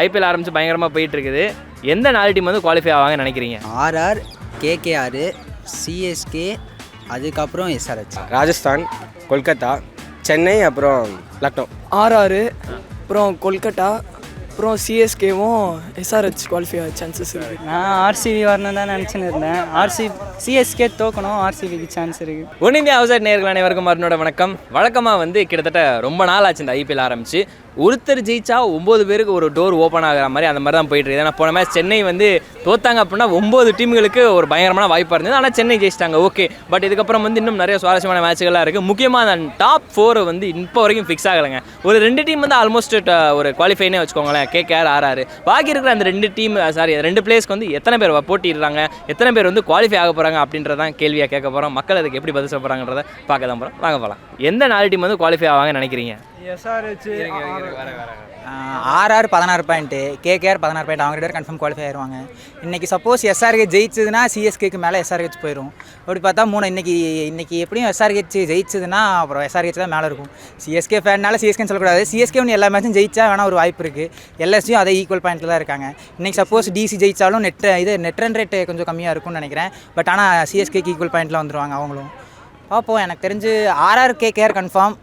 IPL ஆரம்பித்து பயங்கரமாக போயிட்டுருக்குது. எந்த 4 டீம் வந்து குவாலிஃபை ஆவாங்கன்னு நினைக்கிறீங்க? ஆர்ஆர், கேகேஆர், சிஎஸ்கே, அதுக்கப்புறம் எஸ்ஆர்ஹெச். ராஜஸ்தான், கொல்கத்தா, சென்னை, அப்புறம் லக்னோ. ஆர்ஆர், அப்புறம் கொல்கட்டா, அப்புறம் சிஎஸ்கேவும் எஸ்ஆர்ஹெச் குவாலிஃபை ஆக சான்சஸ் இருக்குது. நான் ஆர்சிபி வரணும் தான் நினச்சின்னு இருந்தேன். சிஎஸ்கே தோக்கணும், ஆர்சிபிக்கு சான்ஸ் இருக்குது. ஒன் இந்தியா ஹவுஸ் நேயர்கள் அனைவருக்கும் மறுநோட வணக்கம். வழக்கமாக வந்து கிட்டத்தட்ட ரொம்ப நாள் ஆச்சு இந்த ஐபிஎல் ஆரம்பிச்சு. ஒருத்தர் ஜெயிச்சா 9 பேருக்கு ஒரு டோர் ஓப்பன் ஆகிற மாதிரி அந்த மாதிரி தான் போயிட்டு இருக்குது. ஏன்னா போன மேட்ச் சென்னை வந்து தோத்தாங்க அப்படின்னா 9 டீமுகளுக்கு ஒரு பயங்கரமான வாய்ப்பாக இருந்தது. ஆனால் சென்னை ஜெயிச்சிட்டாங்க, ஓகே. பட் இதுக்கப்புறம் வந்து இன்னும் நிறைய சுவாரஸ்யமான மேட்சுகள்லாம் இருக்குது. முக்கியமாக அந்த டாப் 4 வந்து இப்போ வரைக்கும் ஃபிக்ஸ் ஆகலைங்க. ஒரு 2 டீம் வந்து ஆல்மோஸ்ட் ஒரு குவாலிஃபைனே வச்சுக்கோங்களேன், கேகேஆர், ஆர்ஆர். பாக்கி இருக்கிற அந்த 2 பிளேஸ்க்கு வந்து எத்தனை பேர் போட்டிடுறாங்க, எத்தனை பேர் வந்து குவாலிஃபை ஆக போகிறாங்க அப்படின்றதான் கேள்வியாக கேட்க போகிறோம். மக்கள் அதுக்கு எப்படி பதில் சொல்ல போகிறாங்கன்றத பார்க்க தான் போகிறோம். வாங்க போகலாம். எந்த 4 டீம் வந்து குவாலிஃபை ஆவாங்கன்னு நினைக்கிறீங்க? RR 16 point, KKR 16 point. அவங்க 2 பேர் கன்ஃபார்ம் குவாலிஃபை ஆயிடுவாங்க. இன்றைக்கி சப்போஸ் எஸ்ஆர்ஹெச் ஜெயிச்சதுன்னா சிஎஸ்கேக்கு மேலே எஸ்ஆர்ஹெச் போயிடும். அப்படி பார்த்தா இன்னைக்கு எப்படியும் எஸ்ஆர்ஹெச் ஜெயிச்சதுன்னா அப்புறம் எஸ்ஆர்ஹெச் தான் மேலே இருக்கும். சிஎஸ்கே ஃபேன்னால சிஎஸ்கேன்னு சொல்லக்கூடாது. சிஎஸ்கே ஒன்று எல்லா மேட்சும் ஜெயிச்சா வேணால் ஒரு வாய்ப்பு இருக்குது. எல்எஸ்சியும் அதே ஈக்குவல் பாயிண்ட்டில் தான் இருக்காங்க. இன்றைக்கி சப்போஸ் டிசி ஜெயித்தாலும் நெட் ரன் ரேட்டு கொஞ்சம் கம்மியாக இருக்கும்னு நினைக்கிறேன். பட் ஆனால் சிஎஸ்கேக்கு ஈக்குவல் பாயிண்ட்டில் வந்துடுவாங்க அவங்களும். பார்ப்போம். எனக்கு தெரிஞ்சு RR, KKR confirm.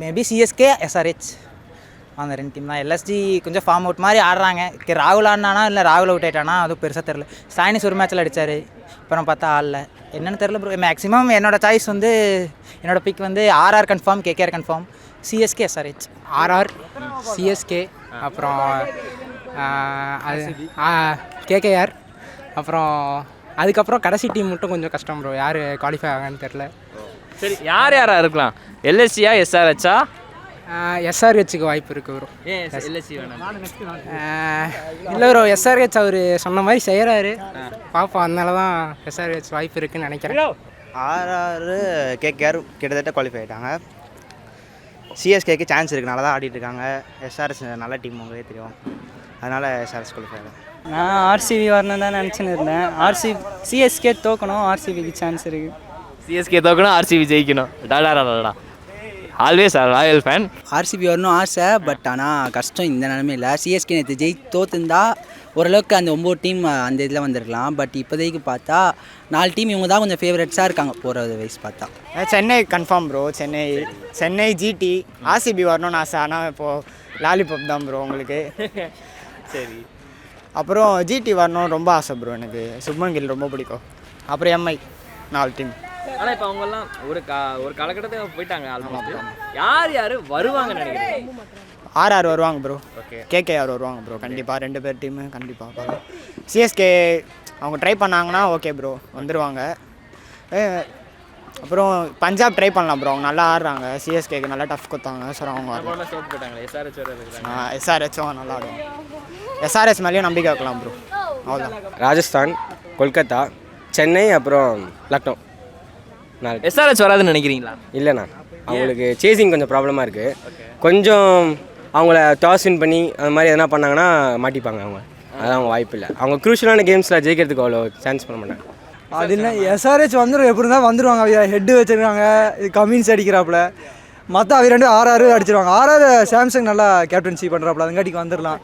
Maybe CSK, SRH அந்த 2 டீம் தான். எல்எஸ்டி கொஞ்சம் ஃபார்ம் அவுட் மாதிரி ஆடுறாங்க. ராகுல் ஆடினானா இல்லை ராகுல் அவுட் ஆகிட்டானா அதுவும் பெருசாக தெரில. ஸ்டாயினிஸ் ஒரு மேட்ச்சில் அடித்தார், அப்புறம் பார்த்தா ஆடல. என்னென்னு தெரில ப்ரோ. மேக்ஸிமம் என்னோடய சாய்ஸ் வந்து என்னோடய பிக் வந்து RR confirm, KKR confirm, CSK, SRH. RR, CSK, அப்புறம் கேகேஆர், அப்புறம் அதுக்கப்புறம் கடைசி டீம் மட்டும் கொஞ்சம் கஷ்டம் ப்ரோ. யார் குவாலிஃபை ஆகான்னு தெரில. சரி, யாராக இருக்கலாம்? எல்எஸ்சியா, எஸ்ஆர்ஹெச்சா? எஸ்ஆர்ஹெச்சுக்கு வாய்ப்பு இருக்குது ப்ரோ. எல்எஸ்சி வேணாம். இல்லை ப்ரோ, எஸ்ஆர்ஹெச் அவர் சொன்ன மாதிரி செய்கிறாரு. பார்ப்போம். அதனால தான் எஸ்ஆர்ஹெச் வாய்ப்பு இருக்குதுன்னு நினைக்கிறேன். ஆர்ஆர், கேகேஆர் கிட்டத்தட்ட குவாலிஃபை ஆகிட்டாங்க. சிஎஸ்கேக்கு சான்ஸ் இருக்குது, நல்லா தான் ஆடிட்டு இருக்காங்க. எஸ்ஆர்எஸ் நல்ல டீம் உங்களுக்கே தெரியும், அதனால் எஸ்ஆர்எஸ் குவாலிஃபை ஆகிடும். நான் ஆர்சிபி வரணும் தான் நினச்சின்னு இருந்தேன். சிஎஸ்கே தோக்கணும், ஆர்சிபிக்கு சான்ஸ் இருக்குது. சிஎஸ்கே தோக்கணும், ஆர்சிபி ஜெயிக்கணும். Tata always Royal fan. RCB வரணும் ஆசை, பட் ஆனால் கஷ்டம் இந்த நிலமையில். சிஎஸ்கே நேற்று தோத்துருந்தா ஓரளவுக்கு அந்த 9 டீம் அந்த இதில் வந்திருக்கலாம். பட் இப்போதைக்கு பார்த்தா 4 டீம் இவங்க தான் கொஞ்சம் ஃபேவரட்ஸாக இருக்காங்க போகிறது வைஸ் பார்த்தா. Chennai confirm bro. Chennai GT. RCB வரணும்னு ஆசை, ஆனால் இப்போது லாலிபாப் தான் ப்ரோ உங்களுக்கு. சரி, அப்புறம் ஜிடி வரணும் ரொம்ப ஆசை ப்ரோ. எனக்கு சுப்மன் கில் ரொம்ப பிடிக்கும். அப்புறம் எம்ஐ 4 டீம். ஆனால் இப்போ அவங்கெல்லாம் ஒரு காலகட்டத்தில் போயிட்டாங்க. ஆல்மோஸ்ட் யார் வருவாங்கன்னு நினைக்கிறேன்? ஆர்ஆர் வருவாங்க ப்ரோ. ஓகே. கேகேஆர் வருவாங்க ப்ரோ. கண்டிப்பாக 2 பேர் டீமு கண்டிப்பாக பார்க்கலாம். சிஎஸ்கே அவங்க ட்ரை பண்ணாங்கன்னா ஓகே ப்ரோ, வந்துடுவாங்க. அப்புறம் பஞ்சாப் ட்ரை பண்ணலாம் ப்ரோ, அவங்க நல்லா ஆடுறாங்க. சிஎஸ்கேக்கு நல்லா டஃப் கொடுத்தாங்க. ஸோ அவங்க எஸ்ஆர்ஹெச்சும் நல்லா ஆடுவாங்க. எஸ்ஆர்ஹெச் மேலேயும் நம்பிக்கை வைக்கலாம் ப்ரோ. அவ்வளோதான். ராஜஸ்தான், கொல்கத்தா, சென்னை, அப்புறம் லக்னோ. எஸ்ஆர்ஹெச் வராதுன்னு நினைக்கிறீங்களா? இல்லைண்ணா, அவங்களுக்கு சேசிங் கொஞ்சம் ப்ராப்ளமாக இருக்குது. கொஞ்சம் அவங்கள டாஸ் வின் பண்ணி அந்த மாதிரி எதனா பண்ணாங்கன்னா மாட்டிப்பாங்க அவங்க. அதான் அவங்க வாய்ப்பு இல்லை. அவங்க க்ரூஷியலான கேம்ஸில் ஜெயிக்கிறதுக்கு அவ்வளோ சான்ஸ் பண்ண மாட்டாங்க. அது இல்லை, எஸ்ஆர்ஹெச் வந்துடும். எப்படி இருந்தால் வந்துடுவாங்க. ஹெட்டு வச்சுருக்காங்க, இது கமின்ஸ் அடிக்கிறாப்புல. மற்ற அவங்க 2 ஆர்ஆர் அடிச்சிருவாங்க. ஆர்ஆர் சாம்சங் நல்லா கேப்டன்சி பண்ணுறாப்புல, அதுங்காட்டிக்கு வந்துடலாம்.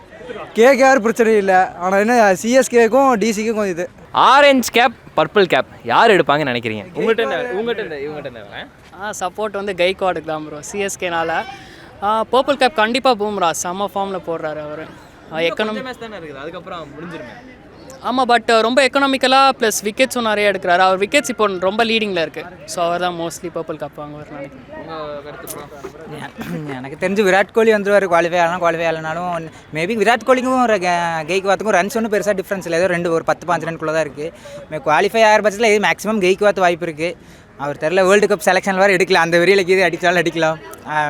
கேகேஆர் பிரச்சனை இல்லை. ஆனால் என்ன சிஎஸ்கேக்கும் டிசிக்கும் கொஞ்சம் இது. ஆரஞ்ச் கேப், பர்பிள் கேப் யார் எடுப்பாங்கன்னு நினைக்கிறீங்க? இவங்ககிட்ட சப்போர்ட் வந்து கைக்வாடுக்கு தான் ப்ரோ. சிஎஸ்கேனால பர்பிள் கேப் கண்டிப்பாக பூம்ரா செம்ம ஃபார்மில் போடுறாரு அவர். மேட்ச் தானே இருக்குது, அதுக்கப்புறம் முடிஞ்சிருமே. ஆமாம், பட் ரொம்ப எக்கனாமிக்கலாக ப்ளஸ் விக்கெட்ஸும் நிறைய எடுக்கிறாரு. அவர் விக்கெட்ஸ் இப்போ ரொம்ப லீடிங்கில் இருக்குது. ஸோ அவர் தான் மோஸ்ட்லி பர்பிள் கப் வாங்குவார் நினைக்கிறேன். எனக்கு தெரிஞ்சு விராட் கோலி வந்துடுவார். குவாலிஃபை ஆகலைனாலும் மேபி விராட் கோலிக்கும் கெய்க்வாத்துக்கும் ரன்ஸ் ஒன்றும் பெருசாக டிஃப்ரென்ஸ் இல்லை. ஏதோ ஒரு 10-15 ரன்குள்ளே தான் இருக்குது. குவாலிஃபை ஆகிற பட்சத்தில் இது மேக்ஸிமம் கெய்க்வாத் வாய்ப்பு இருக்குது. அவர் தெரில, வேர்ல்டு கப் செலெக்ஷன் வேறு எடுக்கலாம். அந்த வெறியில் இது அடித்தாலும் அடிக்கலாம்.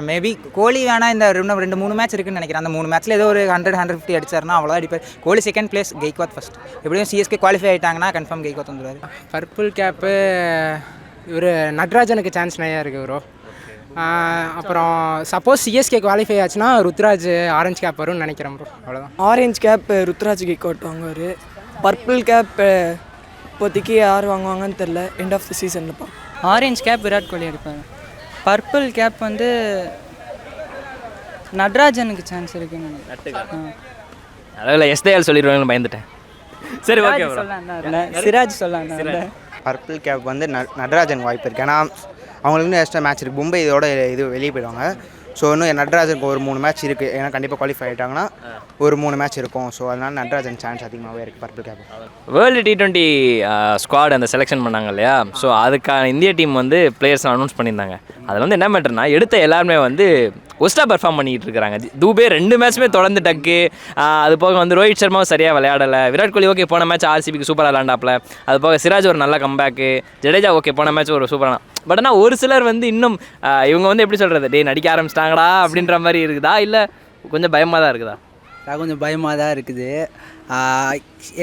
மேபி கோலி வேணால் இந்த 2-3 மேட்ச் இருக்குன்னு நினைக்கிறேன். அந்த 3 மேட்ச்சில் ஏதோ ஒரு 100-150 அடிச்சாருன்னா அவ்வளோதான் அடிப்பார். Kohli second place, Gaikwad first. எப்படியும் சிஎஸ்கே குவாலிஃபை ஆகிட்டாங்கன்னா கன்ஃபார்ம் கெய்க்வாத் வந்துடுவார். பர்பிள் கேப்பு இவர் நட்ராஜனுக்கு சான்ஸ் நிறையா இருக்குது ப்ரோ. அப்புறம் சப்போஸ் சிஎஸ்கே குவாலிஃபை ஆச்சுன்னா ருத்ராஜ் ஆரஞ்ச் கேப் வரும்னு நினைக்கிறேன் ப்ரோ. அவ்வளோதான். ஆரஞ்ச் கேப் ருத்ராஜ் கைக்வாட் வாங்குவார். பர்பிள் கேப் இப்போதைக்கு யார் வாங்குவாங்கன்னு தெரில. எண்ட் ஆஃப் தி சீசனில் பார்ப்போம். ஆரஞ்ச் கேப் விராட் கோலி எடுப்பார். பர்பிள் கேப் வந்து நட்ராஜனுக்கு சான்ஸ் இருக்குன்னு. அதில் எஸ்தேஆல் சொல்லிடுவாங்கன்னு பயந்துட்டேன். சரி ஓகே ப்ரோ. சிராஜ் சொல்லலாம். பர்பிள் கேப் வந்து நடராஜனுக்கு வாய்ப்பு இருக்குது. ஏன்னா அவங்களுக்கு இன்னும் எக்ஸ்ட்ரா மேட்ச் இருக்குது. மும்பை இதோட இது வெளியே போயிடுவாங்க. ஸோ இன்னும் நடராஜனுக்கு ஒரு 3 மேட்ச் இருக்குது. ஏன்னா கண்டிப்பாக குவாலிஃபை ஆகிட்டாங்கன்னா ஒரு 3 மேட்ச் இருக்கும். ஸோ அதனால் நடராஜன் சான்ஸ் அதிகமாகவே இருக்குது purple cap. World T20 squad அந்த செலெக்ஷன் பண்ணாங்க இல்லையா, ஸோ அதுக்கான இந்திய டீம் வந்து பிளேயர்ஸ் அனௌன்ஸ் பண்ணியிருந்தாங்க. அதில் வந்து என்ன மேட்டர்னா எடுத்த எல்லாருமே வந்து ஒஸ்ட்டாக பெர்ஃபார்ம் பண்ணிகிட்டு இருக்காங்க. தூபே 2 மேட்ச்சுமே தொடர்ந்து டக்கு. அது போக வந்து ரோஹித் சர்மாவும் சரியாக விளையாடலை. விராட் கோலி ஓகே போன மேட்ச் RCBக்கு சூப்பராக விளையாண்டாப்ல. அது போக சிராஜ் ஒரு நல்ல கம்பேக்கு. ஜடேஜா ஓகே போன மேட்ச் ஒரு சூப்பரான. பட் ஆனால் ஒரு சிலர் வந்து இன்னும் இவங்க வந்து எப்படி சொல்கிறது, டே நடிக்க ஆரம்பிச்சிட்டாங்கடா அப்படின்ற மாதிரி இருக்குதா, இல்லை கொஞ்சம் பயமாக தான் இருக்குதா? கொஞ்சம் பயமாக தான் இருக்குது.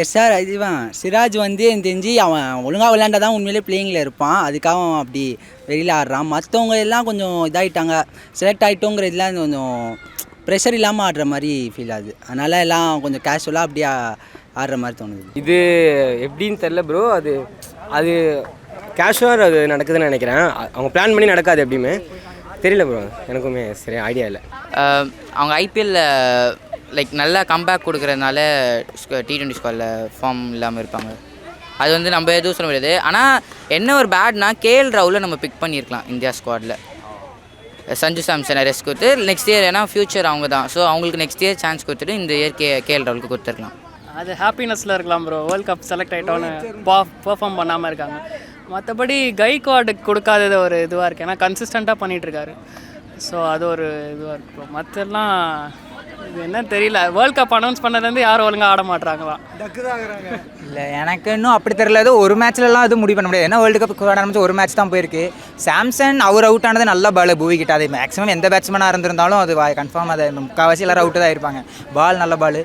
எஸ்ஆர் இதுவன் சிராஜ் வந்து எனக்கு தெரிஞ்சு அவன் ஒழுங்காக விளையாண்டா தான் உண்மையிலே பிளேயிங்கில் இருப்பான். அதுக்காக அவன் அப்படி வெளியில் ஆடுறான். மற்றவங்க எல்லாம் கொஞ்சம் இதாகிட்டாங்க, செலக்ட் ஆகிட்டோங்கிற இதெல்லாம் கொஞ்சம் ப்ரெஷர் இல்லாமல் ஆடுற மாதிரி ஃபீல் ஆகுது. அதனால் எல்லாம் கொஞ்சம் கேஷுவலாக அப்படியே ஆடுற மாதிரி தோணுது. இது எப்படின்னு தெரில ப்ரோ. அது கேஷுவலாக அது நடக்குதுன்னு நினைக்கிறேன். அவங்க பிளான் பண்ணி நடக்காது எப்படியுமே தெரியல ப்ரோ. எனக்குமே சரி ஐடியா இல்லை. அவங்க ஐபிஎல்ல லைக் நல்லா கம்பேக் கொடுக்குறதுனால T20 ஸ்குவாடில் ஃபார்ம் இல்லாமல் இருப்பாங்க. அது வந்து நம்ம எதுவும் சொல்ல முடியாது. ஆனால் என்ன ஒரு பேட்னா KL ராகுலை நம்ம பிக் பண்ணியிருக்கலாம் இந்தியா ஸ்குவாடில். சஞ்சு சாம்சனை ரெஸ்ட் கொடுத்து நெக்ஸ்ட் இயர், ஏன்னா ஃப்யூச்சர் அவங்க தான். ஸோ அவங்களுக்கு நெக்ஸ்ட் இயர் சான்ஸ் கொடுத்துட்டு இந்த இயர் KL ராகுலுக்கு கொடுத்துருக்கலாம். அது ஹாப்பினஸில் இருக்கலாம் ப்ரோ. வேர்ல்ட் கப் செலக்ட் ஆகிட்டோன்னு பர்ஃபார்ம் பண்ணாமல் இருக்காங்க. மற்றபடி கைக்வாடுக்கு கொடுக்காதது ஒரு இதுவாக இருக்குது. ஏன்னா கன்சிஸ்டண்ட்டாக பண்ணிகிட்ருக்காரு. ஸோ அது ஒரு இதுவாக இருக்குது ப்ரோ. மற்றெல்லாம் இது என்ன தெரியல. வேர்ல்ட் கப் அனௌன்ஸ் பண்ணதுலேருந்து யாரும் ஒழுங்காக ஆட மாட்றாங்களா? இல்லை எனக்கு இன்னும் அப்படி தெரியல. ஏதோ ஒரு மேட்ச்லலாம் அது முடிவு பண்ண முடியாது. ஏன்னா வேர்ல்டு கப் ஆரம்பிச்சு ஒரு மேட்ச் தான் போயிருக்கு. சாம்சன் அவர் அவுட் ஆனது நல்ல பால் பூவிக்கிட்ட. அது மேக்ஸிமம் எந்த பேட்ஸ்மேனாக இருந்திருந்தாலும் அது கன்ஃபார்ம் அதை முக்கால்வாசி எல்லாரும் அவுட்டு தான் இருப்பாங்க. பால் நல்ல பால்.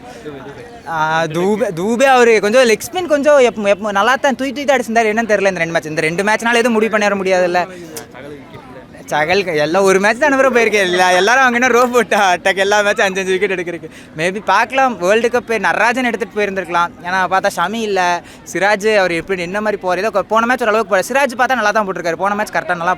தூபே அவர் கொஞ்சம் லெக் ஸ்பின் கொஞ்சம் எப்போ நல்லா தான் தூக்கி அடிச்சிருந்தார். என்னன்னு தெரியல இந்த 2 மேட்ச்னால எதுவும் முடிவு பண்ணிட முடியாதுல்ல. சகல் எல்லாம் ஒரு மேட்ச் தான் அனுப்புற போயிருக்கு. எல்லாரும் அவங்க என்ன ரோ போட்டு அட்டாக் எல்லா மேட்சும் 5 விக்கெட் எடுக்கிறதுக்கு மேபி பார்க்கலாம். வேர்ல்டு கப் நடராஜன் எடுத்துகிட்டு போயிருந்துருக்கலாம். ஏன்னா பார்த்தா ஷமி இல்லை, சிராஜ் அவர் எப்படி என்ன மாதிரி போகிறதோ போன மேட்ச் ஓரளவுக்கு போகிறார். சிராஜ் பார்த்தா நல்லா தான் போட்டிருக்காரு. போன மேட்ச் கரெக்டாக நல்லா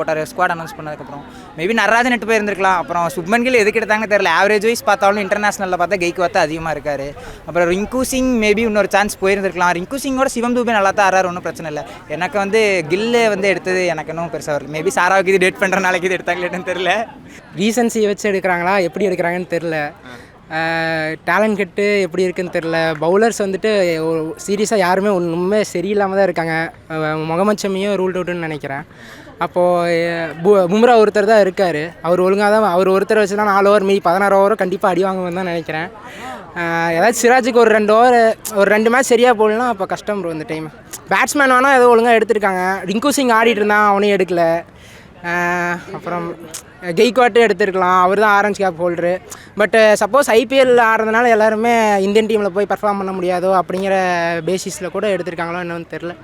போட்டார் ஸ்குவாட் அனௌன்ஸ் பண்ணதுக்கப்புறம். மேபி நடராஜன் எடுத்து போயிருந்துருக்கலாம். அப்புறம் சுப்மன் கில் எதுக்கு எடுத்தாங்க தெரியல. ஆவரேஜ் வைஸ் பார்த்தாலும் இன்டர்நேஷனலில் பார்த்தா கெய்க்வாத் அதிகமாக இருக்கார். அப்புறம் ரிங்கு சிங் மேபி இன்னொரு சான்ஸ் போயிருந்துருக்கலாம். ரிங்கு சிங்கோட சிவம் தூபே நல்லா தான் ஆறாரு, ஒன்றும் பிரச்சனை இல்லை. எனக்கு வந்து கில்லு வந்து எடுத்தது எனக்கு இன்னும் பெருசாக வரல. மேபி சாராவுக்கு இது டேட் பண்ணுற நாளைக்கு இது எடுத்தாங்களேன்னு தெரில. ரீசன்ஸை வச்சு எடுக்கிறாங்களா எப்படி எடுக்கிறாங்கன்னு தெரில. டேலண்ட் கெட்டு எப்படி இருக்குன்னு தெரில. பவுலர்ஸ் வந்துட்டு சீரியஸாக யாருமே ஒன்றுமே சரியில்லாமல் தான் இருக்காங்க. முகமது ஷமியும் ரூல்ட் அவுட்டுன்னு நினைக்கிறேன். அப்போது பும்ரா ஒருத்தர் தான் இருக்கார். அவர் ஒழுங்காக தான் அவர் ஒருத்தர் வச்சு தான் 4 ஓவர் மீதி 16 ஓவரும் கண்டிப்பாக அடி வாங்குவேன் தான் நினைக்கிறேன். ஏதாச்சும் சிராஜுக்கு ஒரு 2 ஓவர் ஒரு 2 மேட்ச் சரியாக போடலாம். அப்போ கஷ்டம் ப்ரோ. இந்த டைம் பேட்ஸ்மேன் வேணால் ஏதோ ஒழுங்காக எடுத்திருக்காங்க. ரிங்கு சிங் ஆடிட்டு இருந்தான், அவனையும் எடுக்கல. அப்புறம் கெய்க்வாட்டும் எடுத்துருக்கலாம். அவர் தான் orange cap holder. But suppose IPL ஆடுறதுனால எல்லாருமே இந்தியன் டீமில் போய் பர்ஃபார்ம் பண்ண முடியாதோ அப்படிங்கிற பேசிஸில் கூட எடுத்திருக்காங்களோ என்னன்னு தெரில.